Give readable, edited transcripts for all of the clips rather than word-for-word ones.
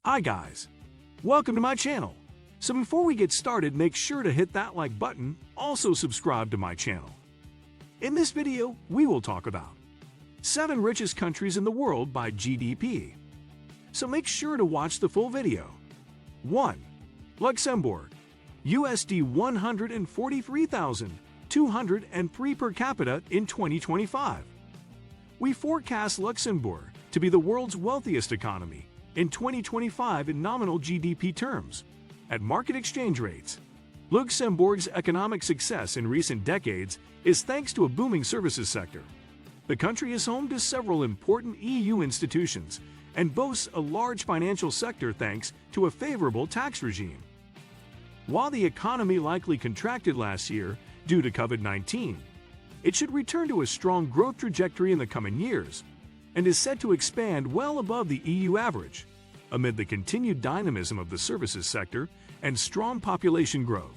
Hi guys, welcome to my channel. So before we get started, make sure to hit that like button, also subscribe to my channel. In this video, we will talk about 7 richest countries in the world by GDP. So make sure to watch the full video. 1. Luxembourg, USD 143,203 per capita in 2025. We forecast Luxembourg to be the world's wealthiest economy in 2025 in nominal GDP terms. At market exchange rates, Luxembourg's economic success in recent decades is thanks to a booming services sector. The country is home to several important EU institutions and boasts a large financial sector thanks to a favorable tax regime. While the economy likely contracted last year due to COVID-19, it should return to a strong growth trajectory in the coming years and is set to expand well above the EU average, amid the continued dynamism of the services sector and strong population growth.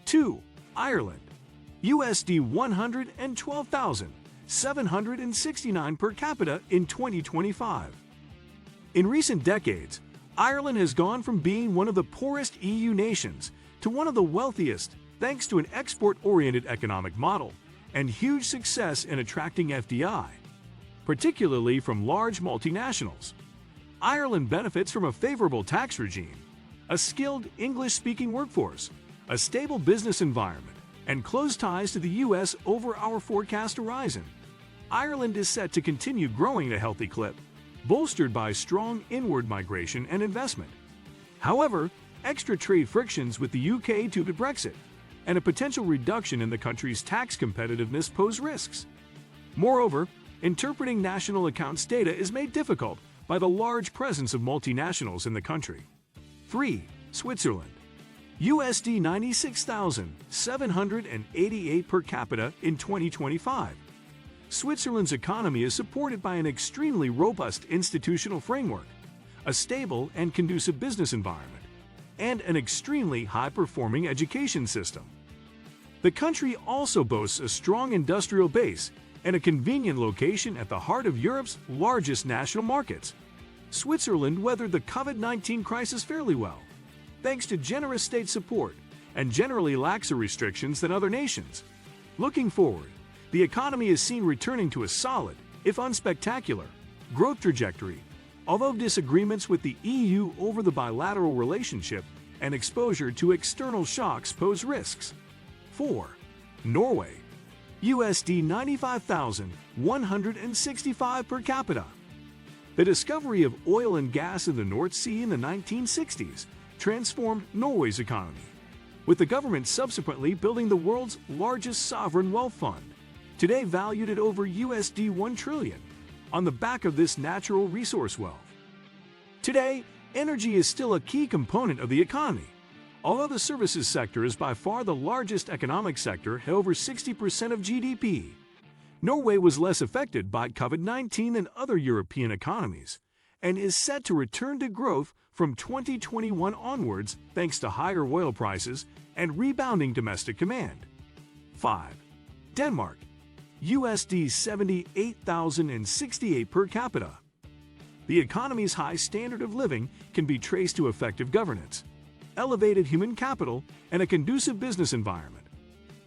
2. Ireland, USD 112,769 per capita in 2025. In recent decades, Ireland has gone from being one of the poorest EU nations to one of the wealthiest thanks to an export-oriented economic model and huge success in attracting FDI, particularly from large multinationals. Ireland benefits from a favorable tax regime, a skilled English-speaking workforce, a stable business environment, and close ties to the U.S. over our forecast horizon. Ireland is set to continue growing at a healthy clip, bolstered by strong inward migration and investment. However, extra trade frictions with the UK due to Brexit and a potential reduction in the country's tax competitiveness pose risks. Moreover, interpreting national accounts data is made difficult by the large presence of multinationals in the country. 3. Switzerland, USD 96,788 per capita in 2025. Switzerland's economy is supported by an extremely robust institutional framework, a stable and conducive business environment, and an extremely high-performing education system. The country also boasts a strong industrial base and a convenient location at the heart of Europe's largest national markets. Switzerland weathered the COVID-19 crisis fairly well, thanks to generous state support and generally laxer restrictions than other nations. Looking forward, the economy is seen returning to a solid, if unspectacular, growth trajectory, although disagreements with the EU over the bilateral relationship and exposure to external shocks pose risks. 4. Norway, USD 95,165 per capita. The discovery of oil and gas in the North Sea in the 1960s transformed Norway's economy, with the government subsequently building the world's largest sovereign wealth fund, today valued at over USD 1 trillion, on the back of this natural resource wealth. Today, energy is still a key component of the economy. Although the services sector is by far the largest economic sector at over 60% of GDP, Norway was less affected by COVID-19 than other European economies and is set to return to growth from 2021 onwards thanks to higher oil prices and rebounding domestic demand. 5. Denmark, USD 78,068 per capita. The economy's high standard of living can be traced to effective governance, elevated human capital, and a conducive business environment.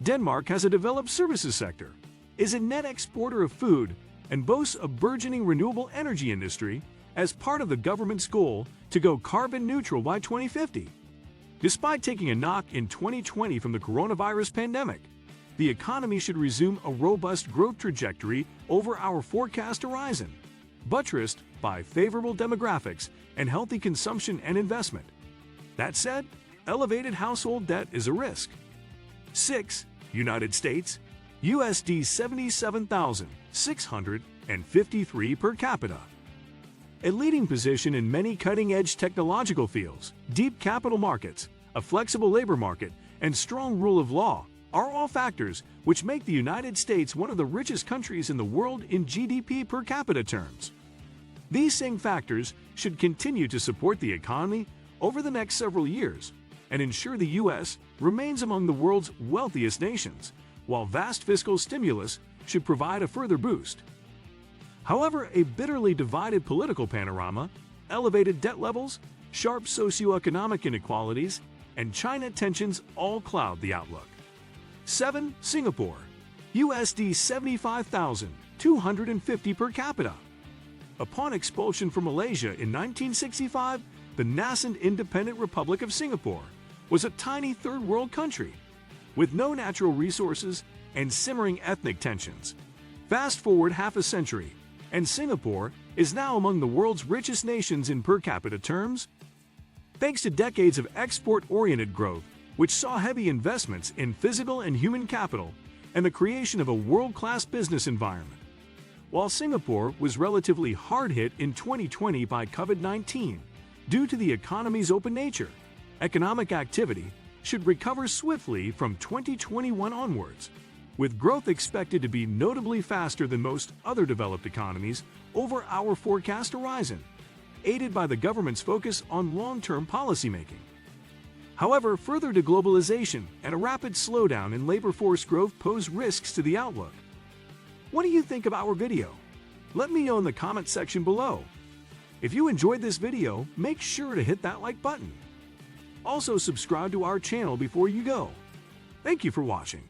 Denmark has a developed services sector, is a net exporter of food, and boasts a burgeoning renewable energy industry as part of the government's goal to go carbon neutral by 2050. Despite taking a knock in 2020 from the coronavirus pandemic, the economy should resume a robust growth trajectory over our forecast horizon, buttressed by favorable demographics and healthy consumption and investment. That said, elevated household debt is a risk. 6. United States, USD 77,653 per capita. A leading position in many cutting-edge technological fields, deep capital markets, a flexible labor market, and strong rule of law are all factors which make the United States one of the richest countries in the world in GDP per capita terms. These same factors should continue to support the economy over the next several years and ensure the U.S. remains among the world's wealthiest nations, while vast fiscal stimulus should provide a further boost. However, a bitterly divided political panorama, elevated debt levels, sharp socioeconomic inequalities, and China tensions all cloud the outlook. 7. Singapore, USD 75,250 per capita. Upon expulsion from Malaysia in 1965, the nascent independent Republic of Singapore was a tiny third-world country with no natural resources and simmering ethnic tensions. Fast forward half a century, and Singapore is now among the world's richest nations in per capita terms, thanks to decades of export-oriented growth, which saw heavy investments in physical and human capital and the creation of a world-class business environment. While Singapore was relatively hard hit in 2020 by COVID-19 due to the economy's open nature, economic activity should recover swiftly from 2021 onwards, with growth expected to be notably faster than most other developed economies over our forecast horizon, aided by the government's focus on long-term policymaking. However, further deglobalization and a rapid slowdown in labor force growth pose risks to the outlook. What do you think of our video? Let me know in the comment section below. If you enjoyed this video, make sure to hit that like button. Also, subscribe to our channel before you go. Thank you for watching.